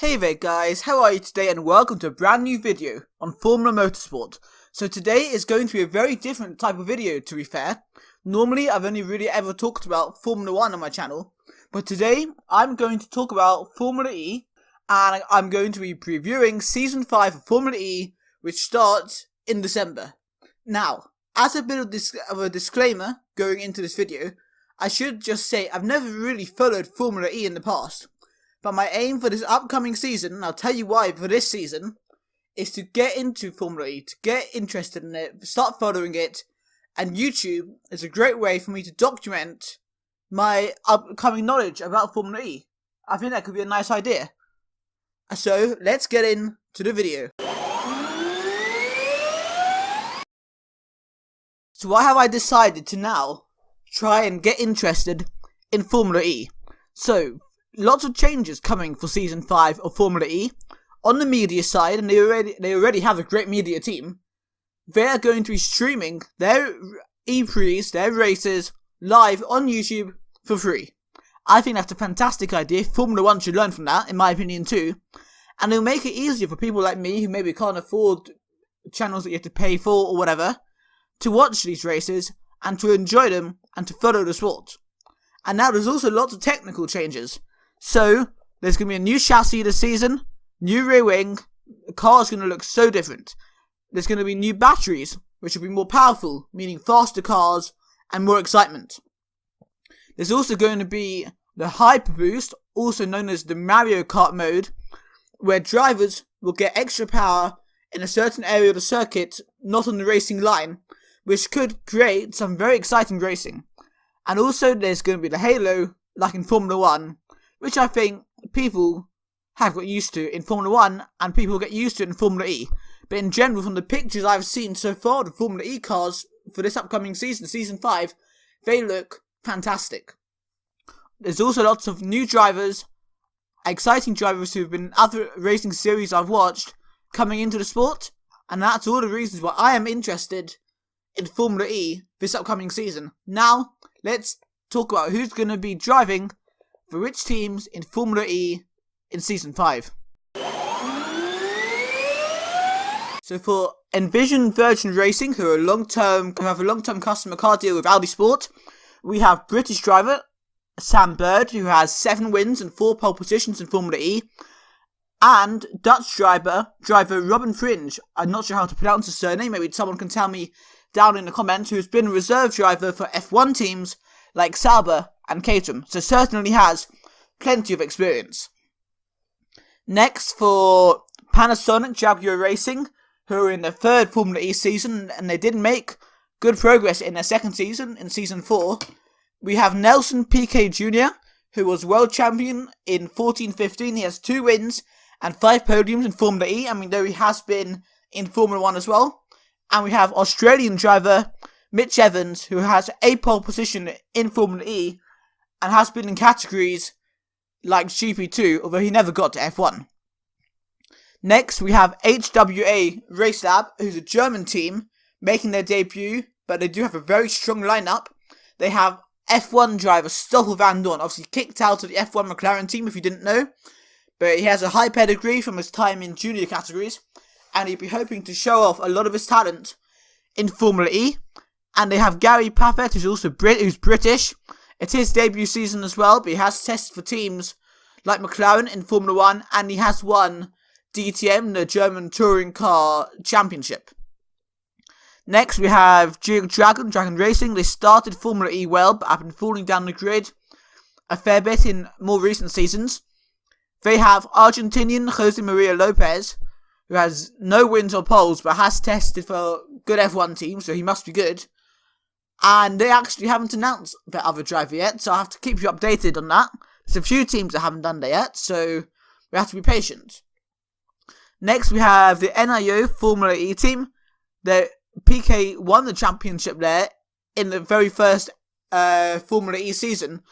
Hey there guys, how are you today and welcome to a brand new video on Formula Motorsport. So today is going to be a very different type of video, to be fair. Normally I've only really ever talked about Formula 1 on my channel, but today I'm going to talk about Formula E, and I'm going to be previewing Season 5 of Formula E, which starts in December. Now, as a bit of a disclaimer going into this video, I should just say I've never really followed Formula E in the past. But my aim for this upcoming season, and I'll tell you why for this season, is to get into Formula E, to get interested in it, start following it, and YouTube is a great way for me to document my upcoming knowledge about Formula E. I think that could be a nice idea. So, let's get into the video. So why have I decided to now try and get interested in Formula E? So, lots of changes coming for Season 5 of Formula E. On the media side, and they already have a great media team, they are going to be streaming their E-Prix, their races, live on YouTube for free. I think that's a fantastic idea. Formula 1 should learn from that, in my opinion too. And it'll make it easier for people like me, who maybe can't afford channels that you have to pay for or whatever, to watch these races, and to enjoy them, and to follow the sport. And now there's also lots of technical changes. So, there's going to be a new chassis this season, new rear wing, the car's going to look so different. There's going to be new batteries, which will be more powerful, meaning faster cars and more excitement. There's also going to be the Hyper Boost, also known as the Mario Kart mode, where drivers will get extra power in a certain area of the circuit, not on the racing line, which could create some very exciting racing. And also there's going to be the Halo, like in Formula 1, which I think people have got used to in Formula 1, and people get used to it in Formula E. But in general, from the pictures I've seen so far, the Formula E cars for this upcoming season, Season 5, they look fantastic. There's also lots of new drivers, exciting drivers who've been in other racing series I've watched, coming into the sport, and that's all the reasons why I am interested in Formula E this upcoming season. Now, let's talk about who's going to be driving for which teams in Formula E in Season 5. So for Envision Virgin Racing, who have a long-term customer car deal with Audi Sport, we have British driver Sam Bird, who has 7 wins and 4 pole positions in Formula E, and Dutch driver Robin Fringe. I'm not sure how to pronounce his surname, maybe someone can tell me down in the comments, who's been a reserve driver for F1 teams like Sauber and Caterham, so certainly has plenty of experience. Next, for Panasonic Jaguar Racing, who are in their 3rd Formula E season, and they did make good progress in their 2nd season, in Season 4, we have Nelson Piquet Jr., who was world champion in 14-15. He has 2 wins and 5 podiums in Formula E, though he has been in Formula 1 as well. And we have Australian driver Mitch Evans, who has a pole position in Formula E, and has been in categories like GP2, although he never got to F1. Next, we have HWA Race Lab, who's a German team, making their debut, but they do have a very strong lineup. They have F1 driver Stoffel Vandoorne, obviously kicked out of the F1 McLaren team, if you didn't know, but he has a high pedigree from his time in junior categories, and he'd be hoping to show off a lot of his talent in Formula E. And they have Gary Paffett, who's British. It's his debut season as well, but he has tested for teams like McLaren in Formula 1, and he has won DTM, the German Touring Car Championship. Next, we have Dragon Racing. They started Formula E well, but have been falling down the grid a fair bit in more recent seasons. They have Argentinian Jose Maria Lopez, who has no wins or poles, but has tested for good F1 teams, so he must be good. And they actually haven't announced their other driver yet, so I have to keep you updated on that. There's a few teams that haven't done that yet, so we have to be patient. Next, we have the NIO Formula E team. Piquet won the championship there in the very first Formula E season,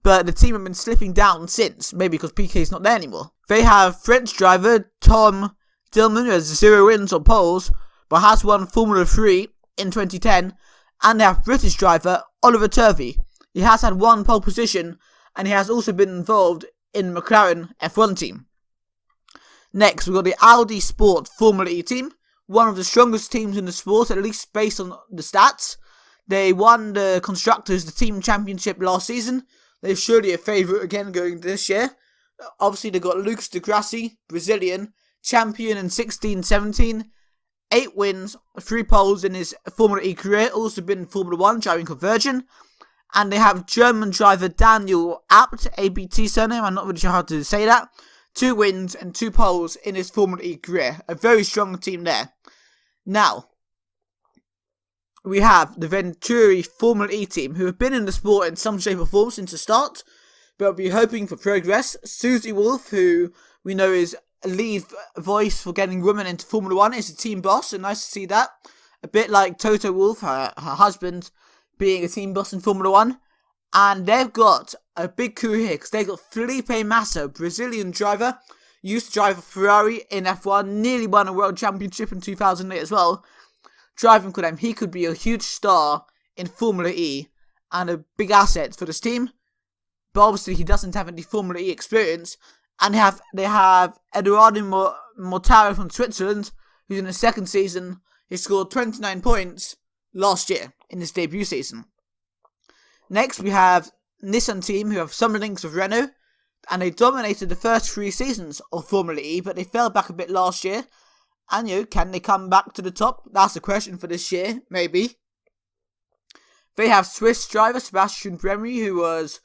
but the team have been slipping down since, maybe because Piquet's not there anymore. They have French driver Tom Dillman, who has 0 wins or poles, but has won Formula 3 in 2010, and they have British driver Oliver Turvey. He has had 1 pole position, and he has also been involved in the McLaren F1 team. Next, we've got the Audi Sport Formula E team, one of the strongest teams in the sport, at least based on the stats. They won the Constructors, the team championship last season. They're surely a favourite again going this year. Obviously, they've got Lucas Di Grassi, Brazilian, champion in 16-17, 8 wins, 3 poles in his Formula E career, also been in Formula 1 driving conversion. And they have German driver Daniel Abt, ABT surname, I'm not really sure how to say that. 2 wins and 2 poles in his Formula E career. A very strong team there. Now, we have the Venturi Formula E team, who have been in the sport in some shape or form since the start, but will be hoping for progress. Susie Wolff, who we know is a lead voice for getting women into Formula 1, is a team boss, and nice to see that. A bit like Toto Wolff, her husband, being a team boss in Formula 1. And they've got a big coup here, because they've got Felipe Massa, Brazilian driver, used to drive a Ferrari in F1, nearly won a world championship in 2008 as well. Driving for them, he could be a huge star in Formula E, and a big asset for this team. But obviously he doesn't have any Formula E experience. And they have Eduardo Mortaro from Switzerland, who's in his second season. He scored 29 points last year in his debut season. Next, we have Nissan team, who have some links with Renault, and they dominated the first 3 seasons of Formula E, but they fell back a bit last year. And can they come back to the top? That's the question for this year, maybe. They have Swiss driver Sebastian Bremry, who was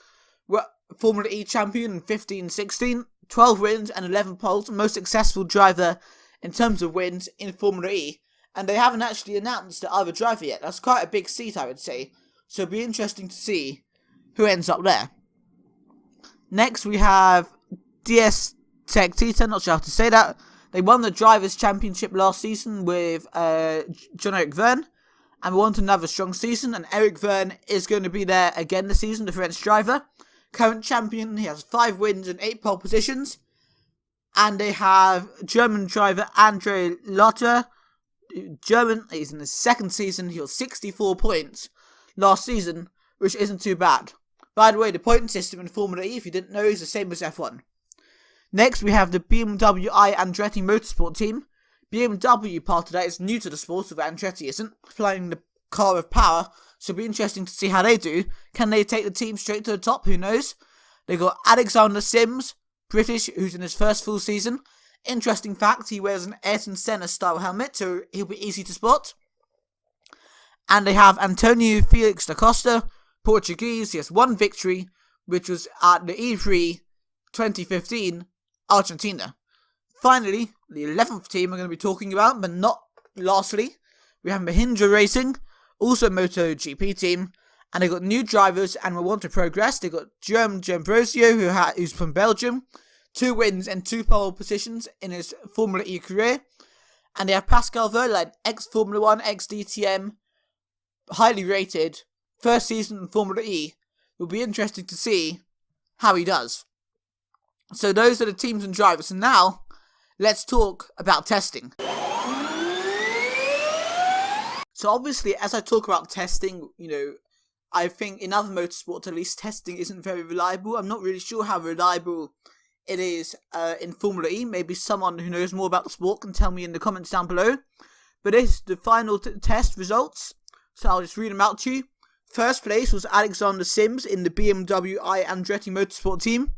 Formula E champion in 15-16, 12 wins and 11 poles, most successful driver in terms of wins in Formula E. And they haven't actually announced the other driver yet. That's quite a big seat, I would say. So it'll be interesting to see who ends up there. Next, we have DS Tech Titan, not sure how to say that. They won the Drivers' Championship last season with Jean-Eric Vergne, and we want another strong season, and Eric Vergne is going to be there again this season, the French driver. Current champion, he has 5 wins and 8 pole positions. And they have German driver Andre Lotter. German, he's in his second season, he got 64 points last season, which isn't too bad. By the way, the point system in Formula E, if you didn't know, is the same as F1. Next, we have the BMW I Andretti Motorsport team. BMW, part of that, is new to the sport, but Andretti isn't, flying the car of power, so it'll be interesting to see how they do. Can they take the team straight to the top? Who knows? They got Alexander Sims, British, who's in his first full season. Interesting fact, he wears an Ayrton Senna style helmet, so he'll be easy to spot. And they have Antonio Felix da Costa, Portuguese. He has 1 victory, which was at the E3 2015, Argentina. Finally, the 11th team I'm going to be talking about, but not lastly, we have Mahindra Racing, also a MotoGP team, and they've got new drivers and will want to progress. They've got Jerome D'Ambrosio, who's from Belgium, 2 wins and 2 pole positions in his Formula E career. And they have Pascal Wehrlein, ex-Formula 1, ex-DTM, highly rated, first season in Formula E. It'll be interesting to see how he does. So those are the teams and drivers. And now, let's talk about testing. So obviously, as I talk about testing, I think in other motorsports, at least, testing isn't very reliable. I'm not really sure how reliable it is in Formula E. Maybe someone who knows more about the sport can tell me in the comments down below. But this is the final test results, so I'll just read them out to you. First place was Alexander Sims in the BMW I Andretti Motorsport team,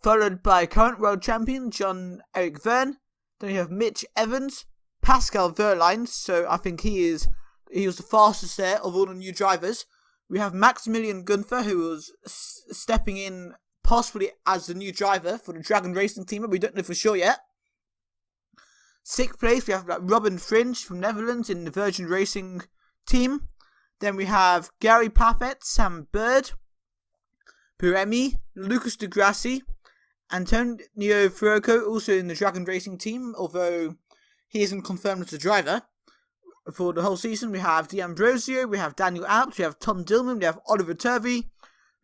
followed by current world champion Jean-Eric Vergne. Then we have Mitch Evans, Pascal Wehrlein, so I think he was the fastest there of all the new drivers. We have Maximilian Gunther, who was stepping in possibly as the new driver for the Dragon Racing team, but we don't know for sure yet. 6th place, we have Robin Fringe from Netherlands in the Virgin Racing team. Then we have Gary Paffett, Sam Bird, Piremi, Lucas Di Grassi, Antonio Fuoco, also in the Dragon Racing team, although he isn't confirmed as a driver for the whole season. We have D'Ambrosio, we have Daniel Abt, we have Tom Dillman, we have Oliver Turvey,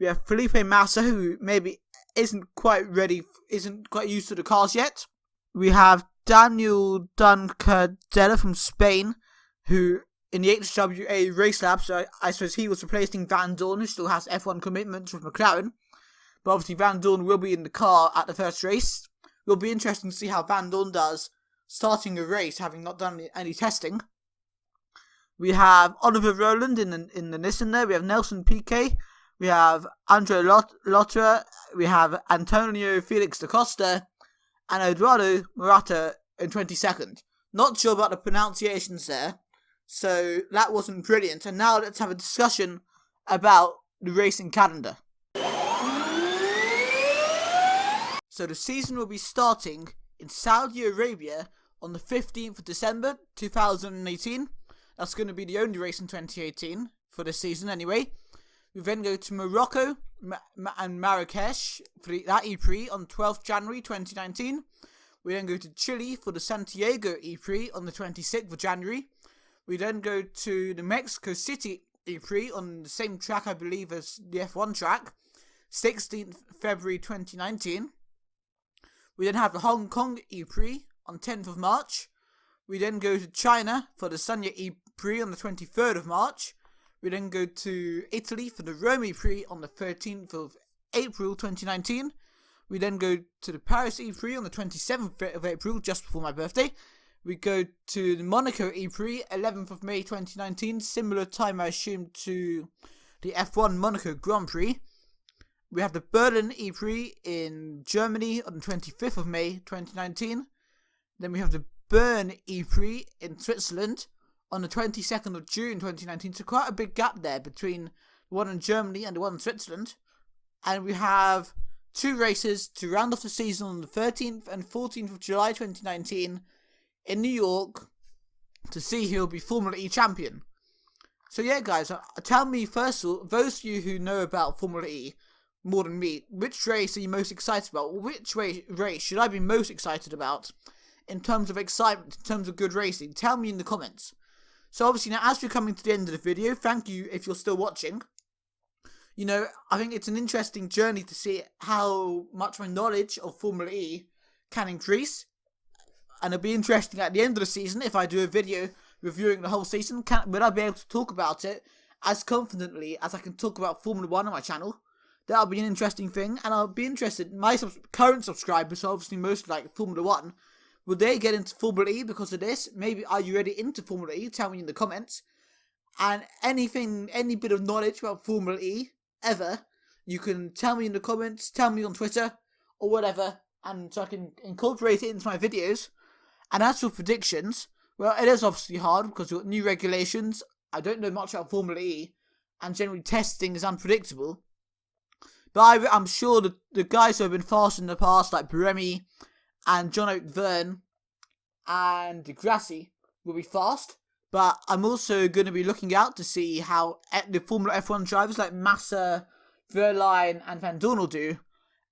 we have Felipe Massa, who maybe isn't quite used to the cars yet. We have Daniel Duncadella from Spain, who in the HWA Race Lab, so I suppose he was replacing Van Dorn, who still has F1 commitments with McLaren. But obviously Van Dorn will be in the car at the first race. will be interesting to see how Vandoorne does starting a race, having not done any testing. We have Oliver Rowland in the Nissan there. We have Nelson Piquet. We have Andre Lotterer. We have Antonio Felix da Costa. And Eduardo Morata in 22nd. Not sure about the pronunciations there. So that wasn't brilliant. And now let's have a discussion about the racing calendar. So the season will be starting in Saudi Arabia on the 15th of December 2018. That's going to be the only race in 2018 for the season anyway. We then go to Morocco and Marrakesh for that E-Prix on 12th January 2019. We then go to Chile for the Santiago E-Prix on the 26th of January. We then go to the Mexico City E-Prix on the same track, I believe, as the F1 track, 16th February 2019. We then have the Hong Kong E-Prix on 10th of March. We then go to China for the Sanya E-Prix on the 23rd of March. We then go to Italy for the Rome E-Prix on the 13th of April 2019. We then go to the Paris E-Prix on the 27th of April, just before my birthday. We go to the Monaco E-Prix, 11th of May 2019, similar time I assume to the F1 Monaco Grand Prix. We have the Berlin E-Prix in Germany on the 25th of May 2019. Then we have the Bern E-Prix in Switzerland on the 22nd of June 2019. So quite a big gap there between the one in Germany and the one in Switzerland. And we have two races to round off the season on the 13th and 14th of July 2019 in New York to see who will be Formula E champion. So yeah, guys, tell me first of all, those of you who know about Formula E more than me, which race are you most excited about? Which race should I be most excited about in terms of excitement, in terms of good racing? Tell me in the comments. So obviously now, as we're coming to the end of the video, thank you if you're still watching. You know, I think it's an interesting journey to see how much my knowledge of Formula E can increase. And it'll be interesting at the end of the season, if I do a video reviewing the whole season, will I be able to talk about it as confidently as I can talk about Formula 1 on my channel? That'll be an interesting thing, and I'll be interested, my current subscribers are obviously mostly like Formula 1. Will they get into Formula E because of this? Maybe are you already into Formula E? Tell me in the comments. And any bit of knowledge about Formula E, ever, you can tell me in the comments, tell me on Twitter, or whatever, and so I can incorporate it into my videos. And as for predictions, well, it is obviously hard because we've got new regulations. I don't know much about Formula E, and generally testing is unpredictable. But I'm sure the guys who have been fast in the past, like Pirelli and John O'Verne and Di Grassi, will be fast. But I'm also going to be looking out to see how the Formula F1 drivers like Massa, Verline and Vandoorne will do.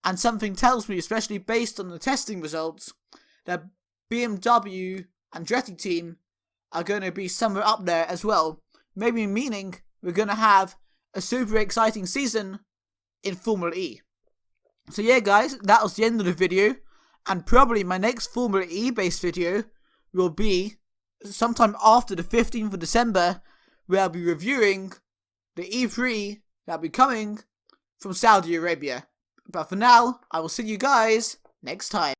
And something tells me, especially based on the testing results, that BMW Andretti team are going to be somewhere up there as well. Maybe meaning we're going to have a super exciting season in Formula E. So yeah, guys, that was the end of the video. And probably my next Formula E based video will be sometime after the 15th of December, where I'll be reviewing the E3 that'll be coming from Saudi Arabia. But for now, I will see you guys next time.